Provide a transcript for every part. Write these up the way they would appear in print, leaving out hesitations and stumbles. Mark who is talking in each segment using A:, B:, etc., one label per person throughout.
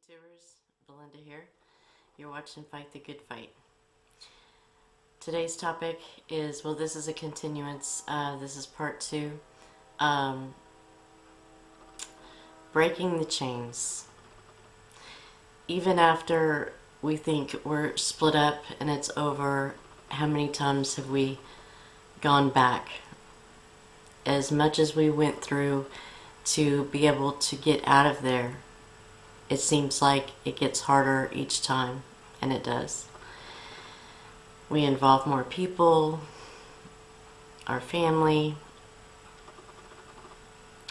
A: YouTubers, Belinda here. You're watching Fight the Good Fight. Today's topic is, well, this is a continuance. This is part 2. Breaking the chains. Even after we think we're split up and it's over, how many times have we gone back? As much as we went through to be able to get out of there, it seems like it gets harder each time, and it does. We involve more people, our family,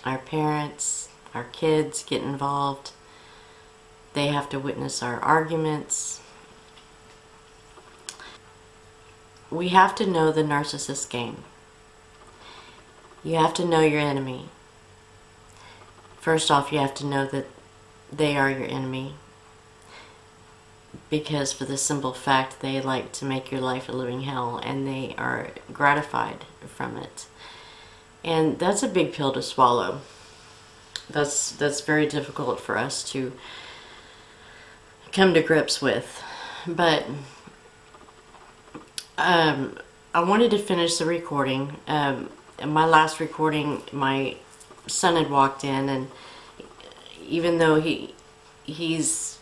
A: our parents, our kids get involved. They have to witness our arguments. We have to know the narcissist game. You have to know your enemy. First off, you have to know that they are your enemy, because for the simple fact they like to make your life a living hell, and they are gratified from it. And that's a big pill to swallow. That's very difficult for us to come to grips with. But I wanted to finish the recording. In my last recording, my son had walked in, and even though he's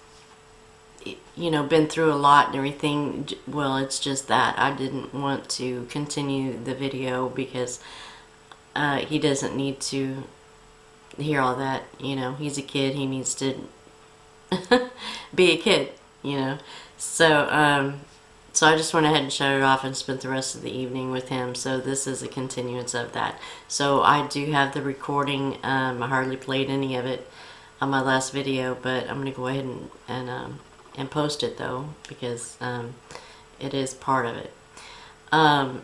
A: been through a lot and everything, well, it's just that I didn't want to continue the video because he doesn't need to hear all that. He's a kid, he needs to be a kid, so I just went ahead and shut it off and spent the rest of the evening with him. So this is a continuance of that. So I do have the recording. I hardly played any of it on my last video, but I'm going to go ahead and post it though, because it is part of it. I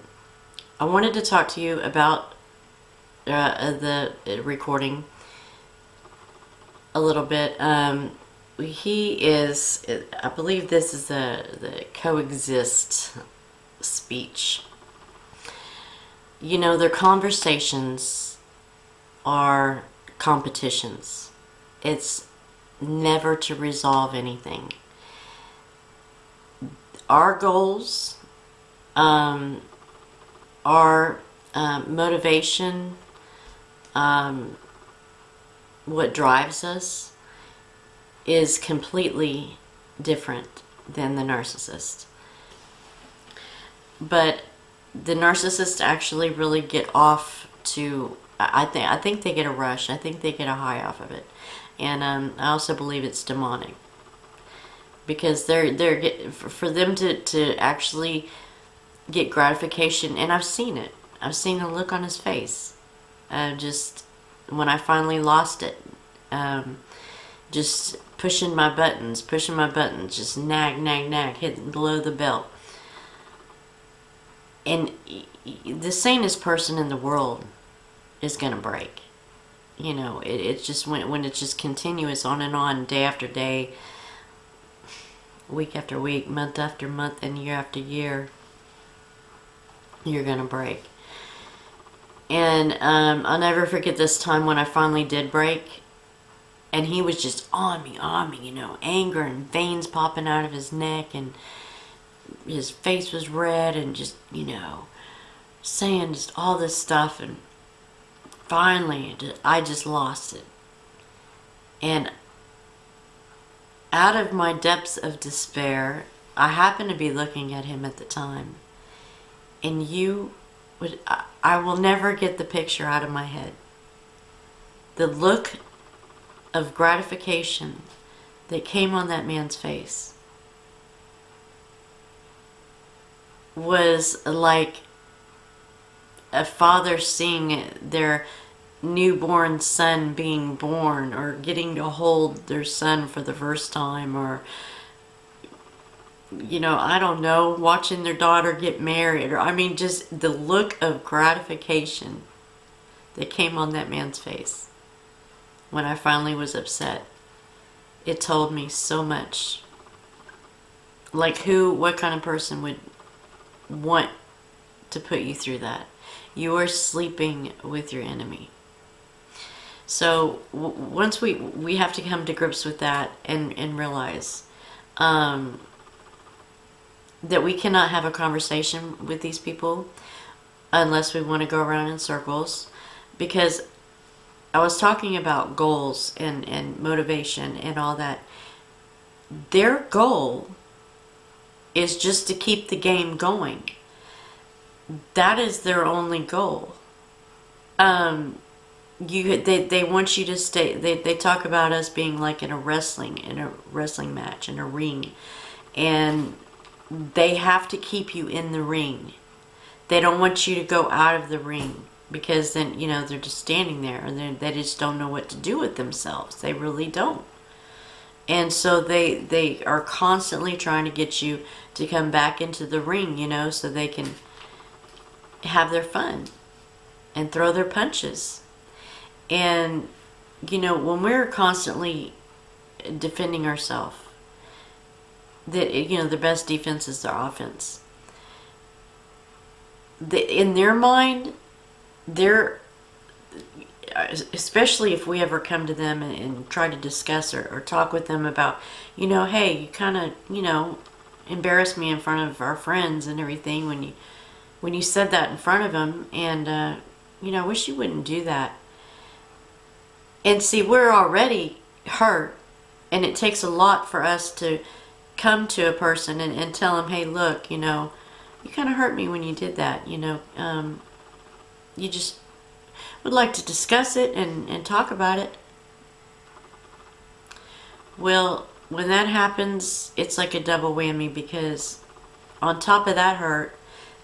A: wanted to talk to you about the recording a little bit. He is, I believe this is the coexist speech. Their conversations are competitions. It's never to resolve anything. Our goals, our motivation, what drives us, is completely different than the narcissist. But the narcissists actually really get off to, I think they get a rush. I think they get a high off of it. And I also believe it's demonic, because for them to actually get gratification, and I've seen it. I've seen the look on his face. Just when I finally lost it, just pushing my buttons, just nag, hitting below the belt. And the sanest person in the world is gonna break. It's just when it's just continuous on and on, day after day, week after week, month after month, and year after year, you're gonna break. And I'll never forget this time when I finally did break, and he was just on me, anger and veins popping out of his neck, and his face was red, and just, saying just all this stuff. And finally, I just lost it. And out of my depths of despair, I happened to be looking at him at the time. And I will never get the picture out of my head. The look of gratification that came on that man's face was like a father seeing their newborn son being born, or getting to hold their son for the first time, or I don't know, watching their daughter get married, or just the look of gratification that came on that man's face when I finally was upset. It told me so much. Like, what kind of person would want to put you through that? You are sleeping with your enemy. So once we have to come to grips with that and realize that we cannot have a conversation with these people unless we want to go around in circles. Because I was talking about goals and motivation and all that. Their goal is just to keep the game going. That is their only goal. They want you to stay. They talk about us being like in a wrestling match, in a ring, and they have to keep you in the ring. They don't want you to go out of the ring, because then, they're just standing there and they just don't know what to do with themselves. They really don't. And so they are constantly trying to get you to come back into the ring, so they can have their fun and throw their punches. And, when we're constantly defending ourselves, that, the best defense is their offense. In their mind, especially if we ever come to them and try to discuss or talk with them about, hey, you kind of, embarrassed me in front of our friends and everything when you said that in front of them, and, I wish you wouldn't do that. And see, we're already hurt, and it takes a lot for us to come to a person and tell them, hey, look, you kind of hurt me when you did that, you just would like to discuss it and talk about it. Well, when that happens, it's like a double whammy, because on top of that hurt,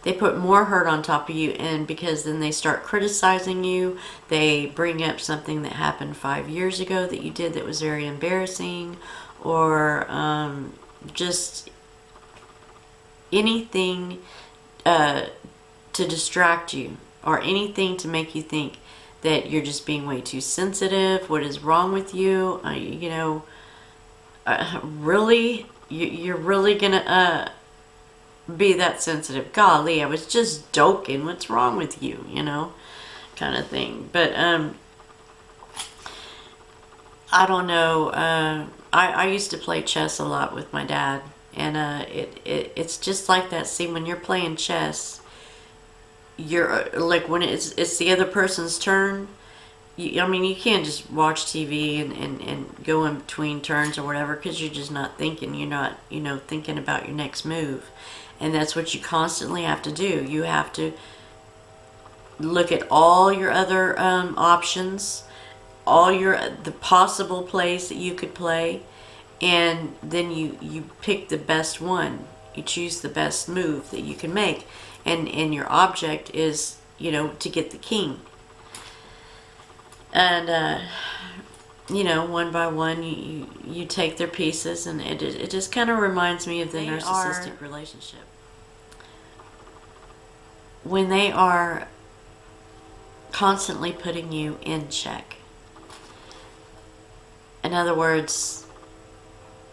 A: they put more hurt on top of you, and because then they start criticizing you. They bring up something that happened 5 years ago that you did that was very embarrassing, or just anything to distract you, or anything to make you think that you're just being way too sensitive. What is wrong with you? Really? You're really gonna be that sensitive? Golly, I was just joking. What's wrong with you? Kind of thing. But I don't know. I used to play chess a lot with my dad, and it's just like that. See, when you're playing chess, you're like, when it's the other person's turn. You can't just watch TV and go in between turns or whatever, because you're just not thinking. You're not, thinking about your next move. And that's what you constantly have to do. You have to look at all your other options, the possible plays that you could play, and then you pick the best one. You choose the best move that you can make, and your object is, to get the king. And one by one, you take their pieces, and it just kind of reminds me of the narcissistic relationship. When they are constantly putting you in check. In other words,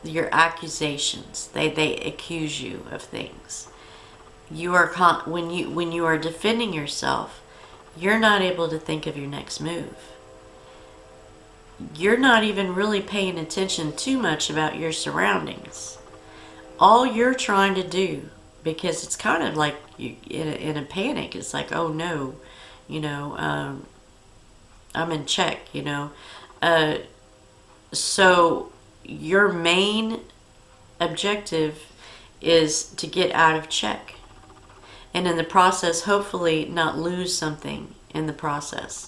A: your accusations, they accuse you of things. You are when you are defending yourself, you're not able to think of your next move. You're not even really paying attention too much about your surroundings. All you're trying to do, because it's kind of like you in a panic. It's like, oh no, I'm in check, so your main objective is to get out of check, and in the process, hopefully not lose something in the process.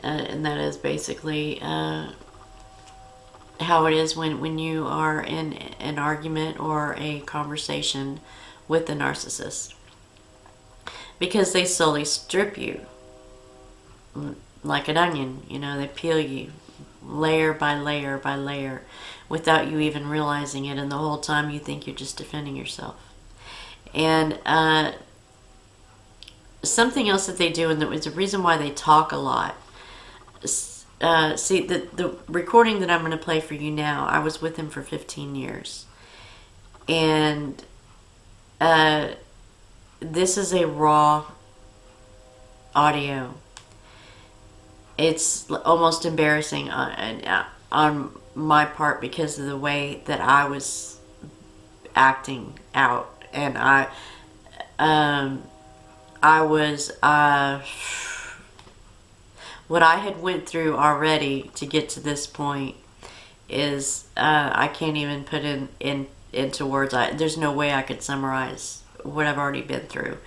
A: And that is basically how it is when you are in an argument or a conversation with a narcissist. Because they slowly strip you like an onion. They peel you layer by layer by layer without you even realizing it. And the whole time you think you're just defending yourself. And something else that they do, and it's a reason why they talk a lot. See, the recording that I'm going to play for you now, I was with him for 15 years. And this is a raw audio. it's almost embarrassing on my part because of the way that I was acting out, and I was what I had went through already to get to this point is I can't even put into words. There's no way I could summarize what I've already been through.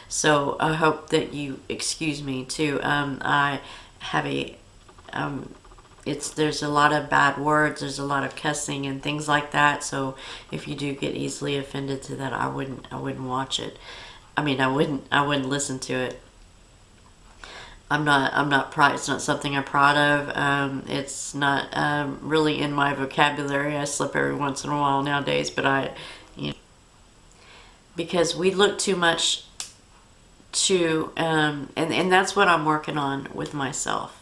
A: So I hope that you excuse me too. I have there's a lot of bad words, there's a lot of cussing and things like that. So if you do get easily offended to that, I wouldn't watch it. I mean, I wouldn't listen to it. I'm not proud. It's not something I'm proud of. It's not really in my vocabulary. I slip every once in a while nowadays, but because we look too much to, and that's what I'm working on with myself,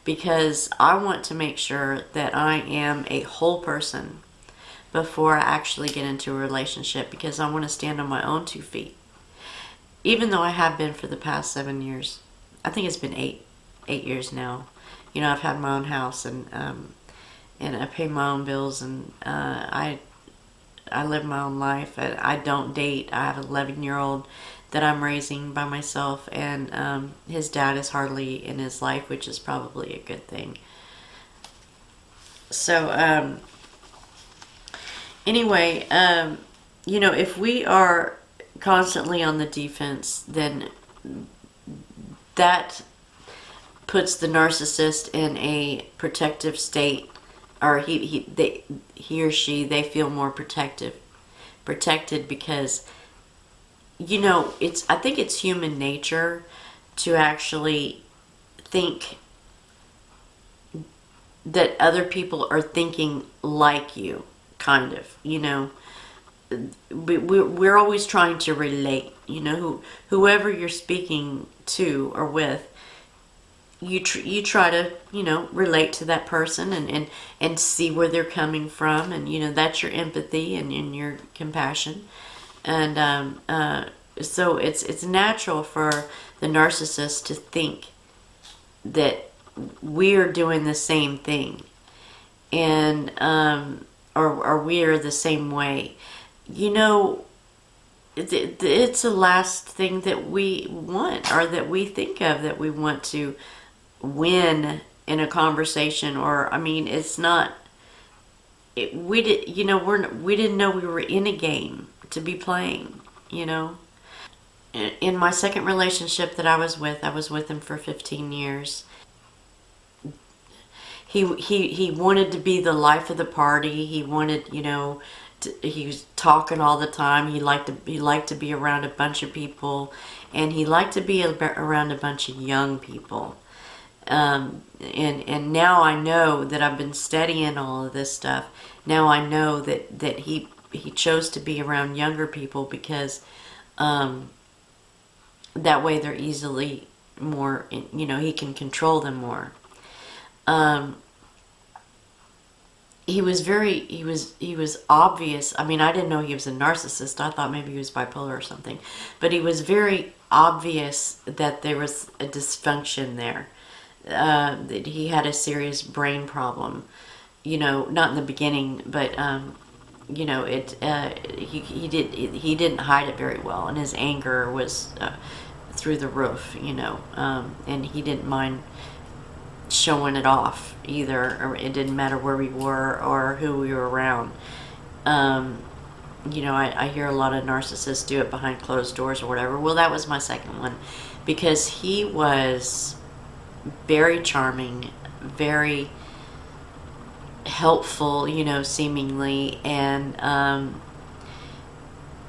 A: because I want to make sure that I am a whole person before I actually get into a relationship, because I want to stand on my own 2 feet. Even though I have been for the past 7 years. I think it's been eight years now. I've had my own house, and I pay my own bills, and I live my own life. I don't date. I have an 11-year-old that I'm raising by myself, and his dad is hardly in his life, which is probably a good thing. So anyway, if we are constantly on the defense, then that puts the narcissist in a protective state, or he or she, they feel more protected because I think it's human nature to actually think that other people are thinking like you, kind of, we're always trying to relate, whoever you're speaking to or with, you try to relate to that person and see where they're coming from, and that's your empathy and your compassion, and so it's natural for the narcissist to think that we're doing the same thing, and or we're the same way. It's the last thing that we want, or that we think of, that we want to win in a conversation. Or it's not. We didn't know we were in a game to be playing. In my second relationship that I was with him for 15 years. He wanted to be the life of the party. He wanted, he was talking all the time. He liked to be around a bunch of people, and he liked to be around a bunch of young people. And now I know that I've been studying all of this stuff. Now I know that he chose to be around younger people because that way they're easily more, he can control them more. He was obvious. I didn't know he was a narcissist. I thought maybe he was bipolar or something. But he was very obvious that there was a dysfunction there. That he had a serious brain problem. Not in the beginning, but he didn't hide it very well, and his anger was through the roof. And he didn't mind showing it off either, or it didn't matter where we were or who we were around. I hear a lot of narcissists do it behind closed doors or whatever. Well, that was my second one, because he was very charming, very helpful, seemingly, and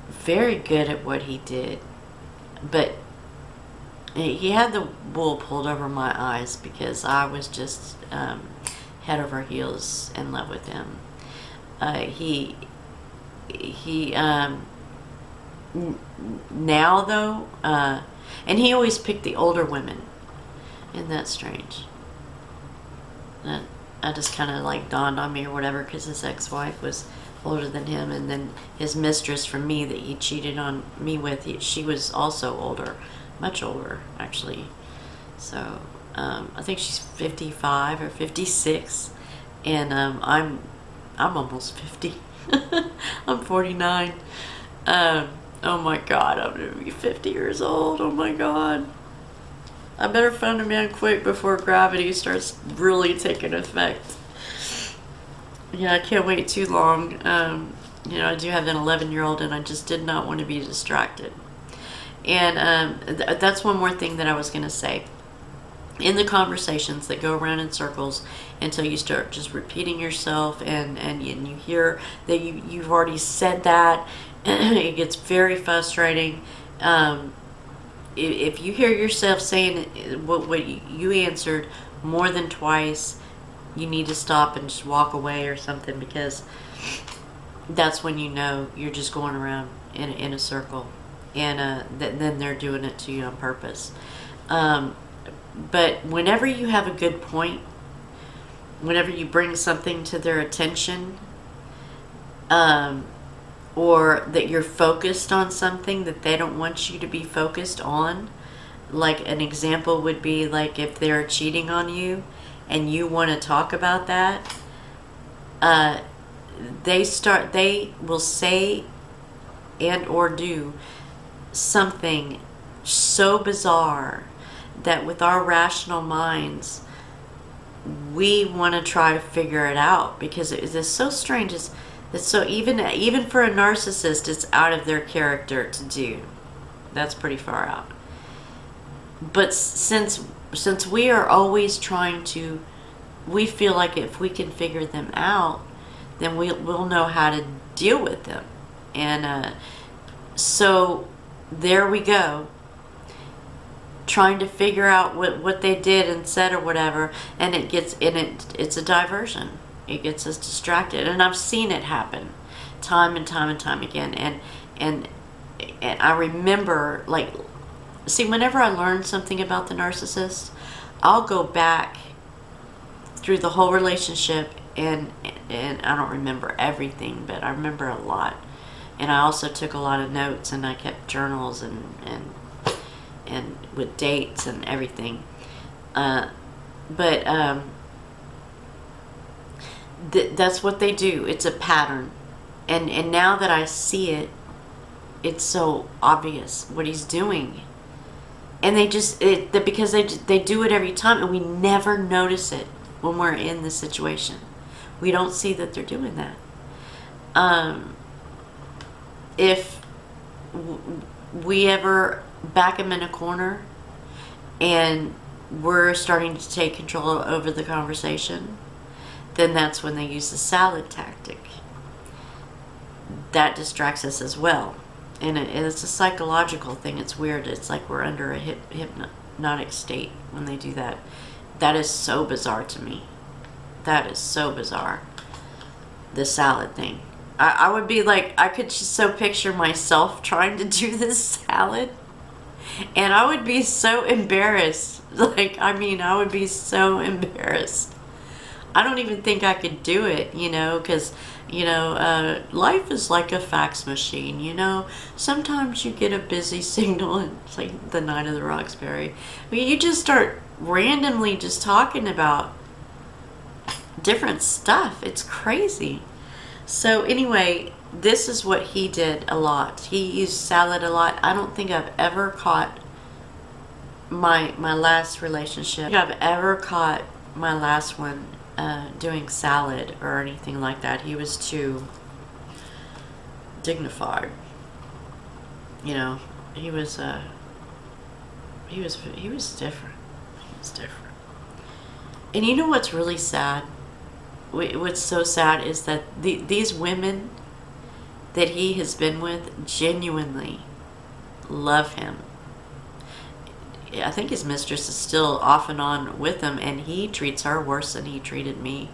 A: very good at what he did. But he had the wool pulled over my eyes, because I was just head over heels in love with him. Now though, and he always picked the older women. Isn't that strange? That just kind of dawned on me or whatever, because his ex-wife was older than him, and then his mistress from me that he cheated on me with, she was also older. Much older, actually. So, I think she's 55 or 56, and I'm almost 50. I'm 49. Oh my God, I'm gonna be 50 years old. Oh my God. I better find a man quick before gravity starts really taking effect. Yeah, I can't wait too long. You know, I do have an 11-year-old, and I just did not want to be distracted. And that's one more thing that I was going to say. In the conversations that go around in circles until you start just repeating yourself, and you hear that you've already said that, it gets very frustrating. If you hear yourself saying what you answered more than twice, you need to stop and just walk away or something, because that's when you know you're just going around in a circle, and then they're doing it to you on purpose. But whenever you have a good point, whenever you bring something to their attention, or that you're focused on something that they don't want you to be focused on, like an example would be like if they're cheating on you and you want to talk about that, they will say and or do something so bizarre that with our rational minds we want to try to figure it out, because it's so strange. It's so even for a narcissist, it's out of their character to do. That's pretty far out. But since we are always trying to, we feel like if we can figure them out, then we'll know how to deal with them. And so there we go, trying to figure out what they did and said or whatever, and it's a diversion. It gets us distracted, and I've seen it happen time and time and time again. And I remember, like, see, whenever I learn something about the narcissist, I'll go back through the whole relationship, and I don't remember everything, but I remember a lot. And I also took a lot of notes, and I kept journals and with dates and everything. That's what they do. It's a pattern, and now that I see it, it's so obvious what he's doing. And because they do it every time, and we never notice it when we're in the situation. We don't see that they're doing that. If we ever back them in a corner and we're starting to take control over the conversation, then that's when they use the salad tactic. That distracts us as well. And it's a psychological thing. It's weird. It's like we're under a hypnotic state when they do that. That is so bizarre to me. That is so bizarre. The salad thing. I would be like, I could just so picture myself trying to do this salad, and I would be so embarrassed. Like, I mean, I would be so embarrassed. I don't even think I could do it, because, life is like a fax machine, Sometimes you get a busy signal, and it's like the night of the Roxbury. You just start randomly just talking about different stuff. It's crazy. So anyway, this is what he did a lot. He used salad a lot. I don't think I've ever caught my last relationship. I don't think I've ever caught my last one doing salad or anything like that. He was too dignified. He was different. He was different. And you know what's really sad? What's so sad is that these women that he has been with genuinely love him. I think his mistress is still off and on with him, and he treats her worse than he treated me.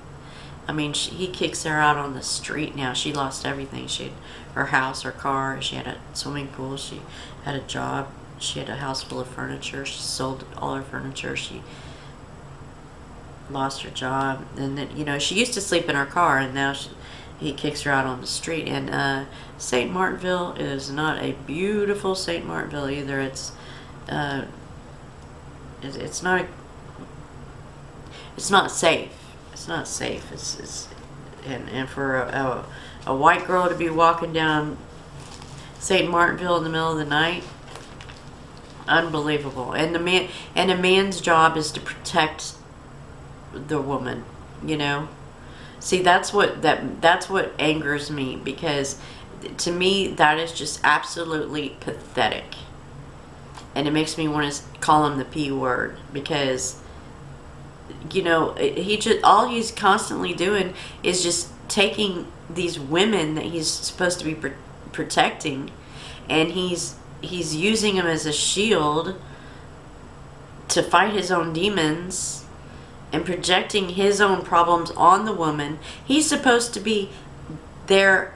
A: I mean, he kicks her out on the street now. She lost everything. She had her house, her car. She had a swimming pool. She had a job. She had a house full of furniture. She sold all her furniture. She lost her job, and then she used to sleep in her car, and now he kicks her out on the street. And St. Martinville is not a beautiful St. Martinville either. It's not It's not safe. It's not safe. And for a white girl to be walking down St. Martinville in the middle of the night, unbelievable. And a man's job is to protect the woman, you know. See, that's what angers me, because to me that is just absolutely pathetic. And it makes me want to call him the P word, because, you know, all he's constantly doing is just taking these women that he's supposed to be protecting, and he's using them as a shield to fight his own demons and projecting his own problems on the woman. He's supposed to be there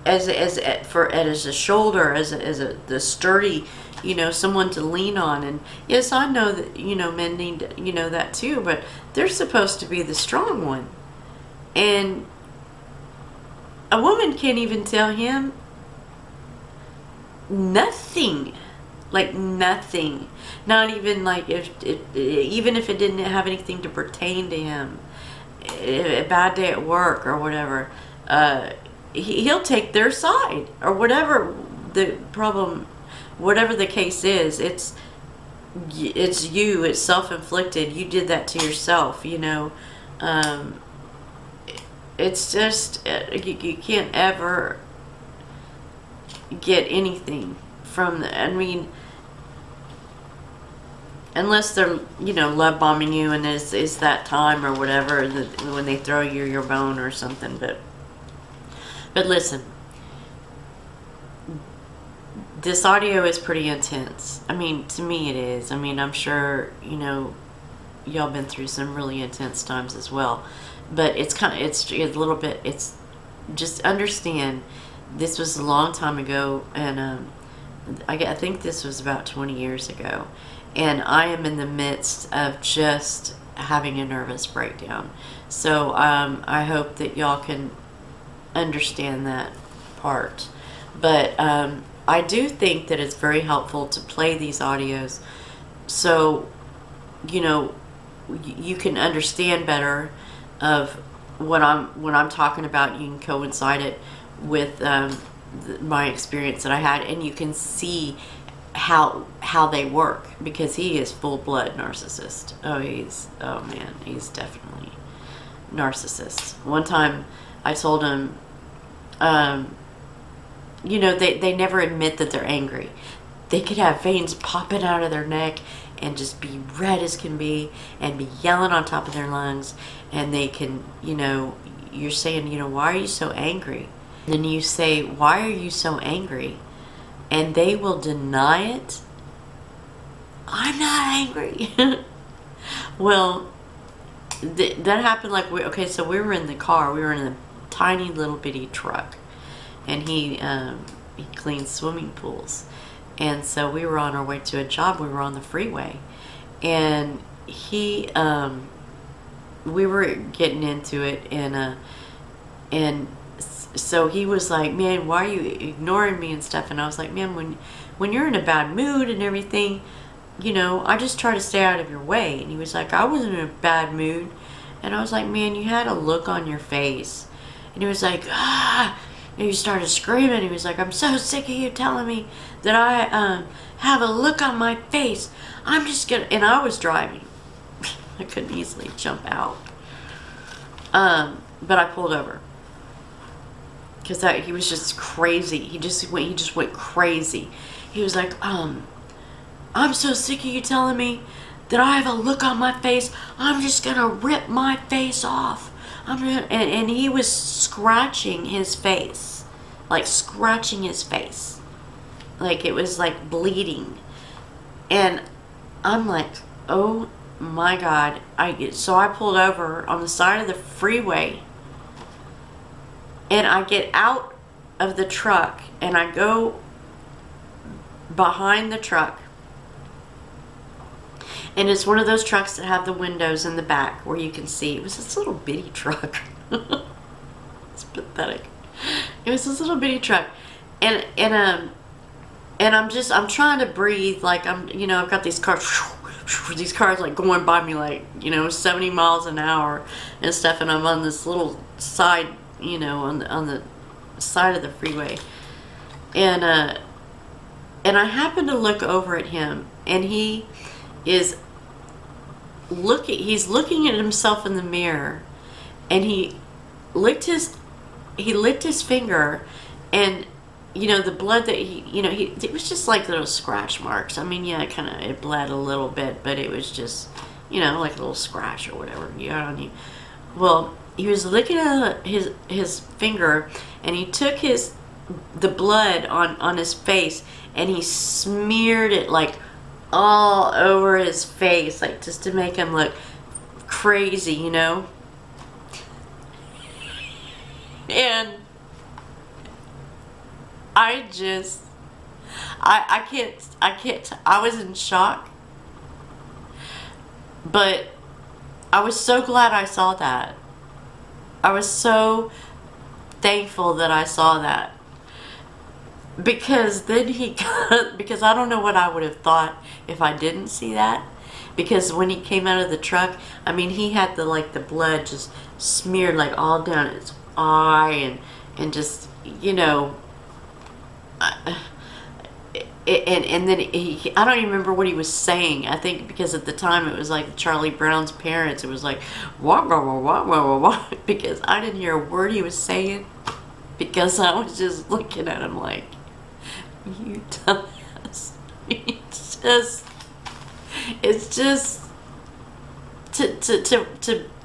A: as a shoulder, as the sturdy, you know, someone to lean on. And yes, I know that, you know, men need, you know, that too, but they're supposed to be the strong one. And a woman can't even tell him nothing. Like nothing. Not even like even if it didn't have anything to pertain to him. A bad day at work or whatever. He'll take their side, or whatever the problem, whatever the case is. It's you. It's self-inflicted. You did that to yourself, you know. It's just, you can't ever get anything from I mean, unless they're, you know, love bombing you, and is that time or whatever, when they throw you your bone or something. But listen, this audio is pretty intense. I mean, to me it is. I mean, I'm sure, you know, y'all been through some really intense times as well. But it's a little bit, it's just understand, this was a long time ago, and I think this was about 20 years ago, and I am in the midst of just having a nervous breakdown. So I hope that y'all can understand that part. But I do think that it's very helpful to play these audios, so, you know, you can understand better of what I'm talking about. You can coincide it with my experience that I had, and you can see how they work, because he is full-blood narcissist. Oh man, he's definitely narcissist. One time I told him, you know, they never admit that they're angry. They could have veins popping out of their neck and just be red as can be and be yelling on top of their lungs, and they can, you know, you're saying, you know, why are you so angry? Then you say, why are you so angry? And they will deny it. I'm not angry. Well, that happened like, so we were in the car. We were in a tiny little bitty truck. And he cleans swimming pools. And so we were on our way to a job. We were on the freeway. And we were getting into it. And so he was like, man, why are you ignoring me and stuff? And I was like, man, when you're in a bad mood and everything, you know, I just try to stay out of your way. And he was like, I wasn't in a bad mood. And I was like, man, you had a look on your face. And he was like, ah. And he started screaming. He was like, I'm so sick of you telling me that I have a look on my face. I'm just gonna, and I was driving. I couldn't easily jump out. But I pulled over. Because he was just crazy. He just went crazy. He was like, I'm so sick of you telling me that I have a look on my face. I'm just gonna rip my face off. And he was scratching his face. Like scratching his face. Like it was like bleeding. And I'm like, oh my God. So I pulled over on the side of the freeway. And I get out of the truck and I go behind the truck. And it's one of those trucks that have the windows in the back where you can see. It was this little bitty truck. It's pathetic. It was this little bitty truck. And I'm trying to breathe, like I've got these cars these cars like going by me like, 70 miles an hour and stuff, and I'm on this little side, on the side of the freeway, and I happen to look over at him, and he's looking at himself in the mirror, and he licked his finger, and the blood that it was just like little scratch marks. I mean, yeah, it bled a little bit, but it was just, like a little scratch or whatever, on you. Well, he was licking at his finger, and he took the blood on his face, and he smeared it like all over his face, like just to make him look crazy, And I can't, I was in shock, but I was so glad I saw that. I was so thankful that I saw that, because then because I don't know what I would have thought if I didn't see that, because when he came out of the truck, I mean, he had the blood just smeared like all down his eye, and just, and then I don't even remember what he was saying. I think because at the time it was like Charlie Brown's parents. It was like, wah, wah, wah, wah, wah, wah, because I didn't hear a word he was saying, because I was just looking at him like, you dumbass. It's just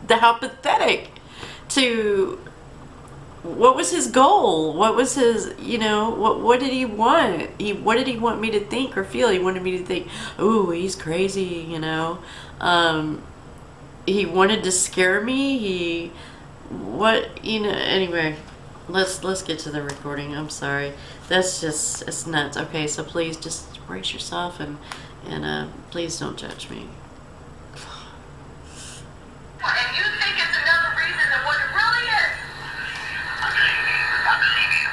A: how pathetic. What was his goal? What was his, what did he want? What did he want me to think or feel? He wanted me to think, oh, he's crazy, he wanted to scare me. Anyway, let's get to the recording. I'm sorry. It's nuts. Okay, so please just brace yourself, and please don't judge me.
B: And you think it's another reason than what it really is. I believe you.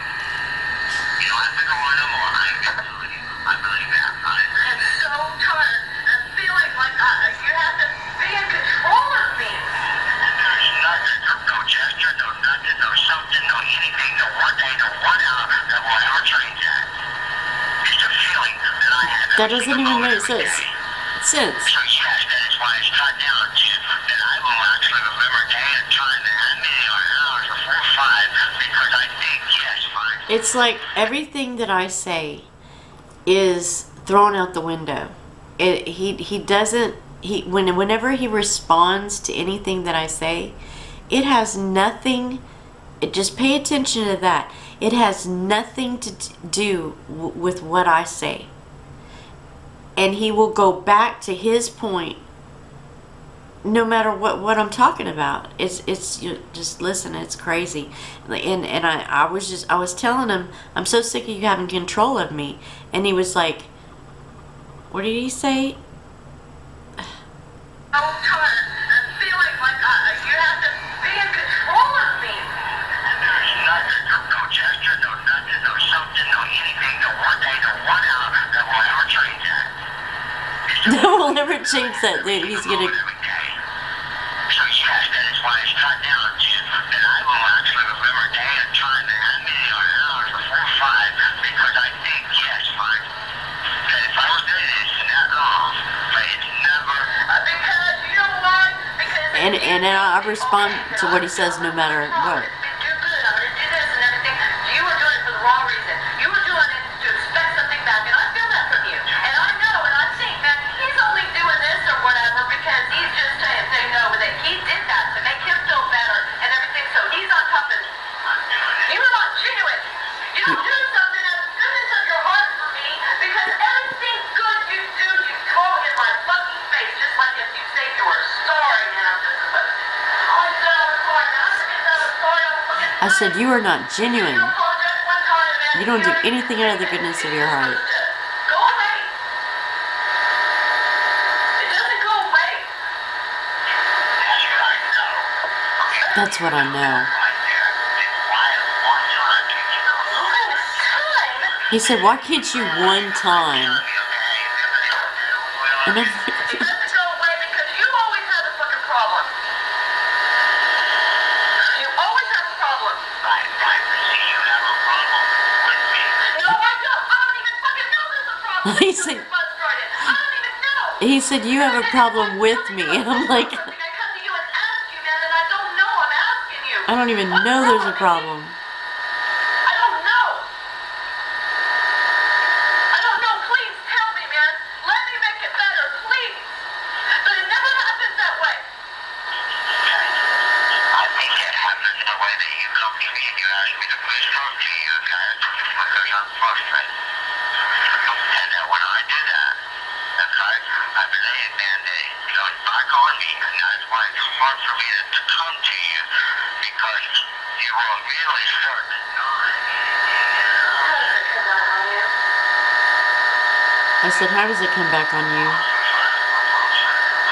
B: I've been on them all night. I believe that. I'm so tired of feeling like you have to be in control of me. There's nothing, no gesture, no nothing, no something, no anything, no one day, no 1 hour that will ever change that. It's a feeling that I have.
A: That doesn't even make sense.
B: So yes, that is why it's cut down to that I will actually remember day and time and how many hours before 5, because I think, yes, 5.
A: It's like everything that I say is thrown out the window. Whenever he responds to anything that I say, it has nothing, just pay attention to that. It has nothing to do with what I say. And he will go back to his point no matter what I'm talking about. It's just listen, it's crazy. And I was telling him, I'm so sick of you having control of me. And he was like, what did he say?
B: I'm tired of feeling like you have to be in control of me. There's nothing, no gesture, no nothing, no something, no anything, no one day, no 1 hour that will ever change that.
A: That will never change that. He's gonna.
B: So yes, that is why it's cut down to that I will actually remember day and time and how many hours before 5, because I think, yes, 5. That if I was doing this and that long, but it's never. Because you know what? Because
A: And I respond to what he says no matter what.
B: Do good. I'm gonna do this and everything. You were doing it for the wrong reason. You were doing it to expect something back, and I feel that from you. And I know, and I think that he's only doing this or whatever because he's just saying no, but that he did that to make him feel better and everything. So he's on top of it. You are not genuine. You don't do something out of the goodness of your heart for me, because everything good you do, you throw in my fucking face, just like if you say you were sorry, and I'm just like, oh, I said I was sorry, and I forget that I was sorry, I was fucking
A: I said you are not genuine.
B: You apologize one time, and
A: You don't do anything out of the goodness of your heart.
B: Go away. It doesn't go away. That's what I know.
A: That's what I know.
B: Right there. It's why one time can't you go? One time?
A: He said, why can't you one time?
B: Okay.
A: And I'm
B: It doesn't
A: He said,
B: frustrated. I don't even know.
A: he said, you have a problem with me. I'm like,
B: I come to you and ask you, man, and I don't know. I'm asking you.
A: I don't even
B: What's
A: know
B: wrong
A: there's a
B: with me?
A: problem.
B: I don't know. I don't know. Please tell me, man. Let me make it better, please. But it never happens that way.
C: I think it happens the way that you look to me and you ask me to please talk to you, okay? Because I'm frustrated. And that when I do that, okay, I lay a band-aid, goes back on me, and that's why it's hard for me to come to you, because you will really start to die.
B: How does it come out on you?
A: I said, how does it come back on you?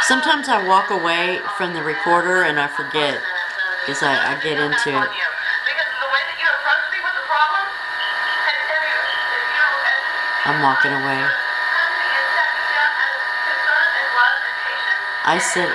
A: Sometimes I walk away from the recorder and I forget because I get into it.
B: Because the way that you approach me with the problem,
A: I'm walking away. I said,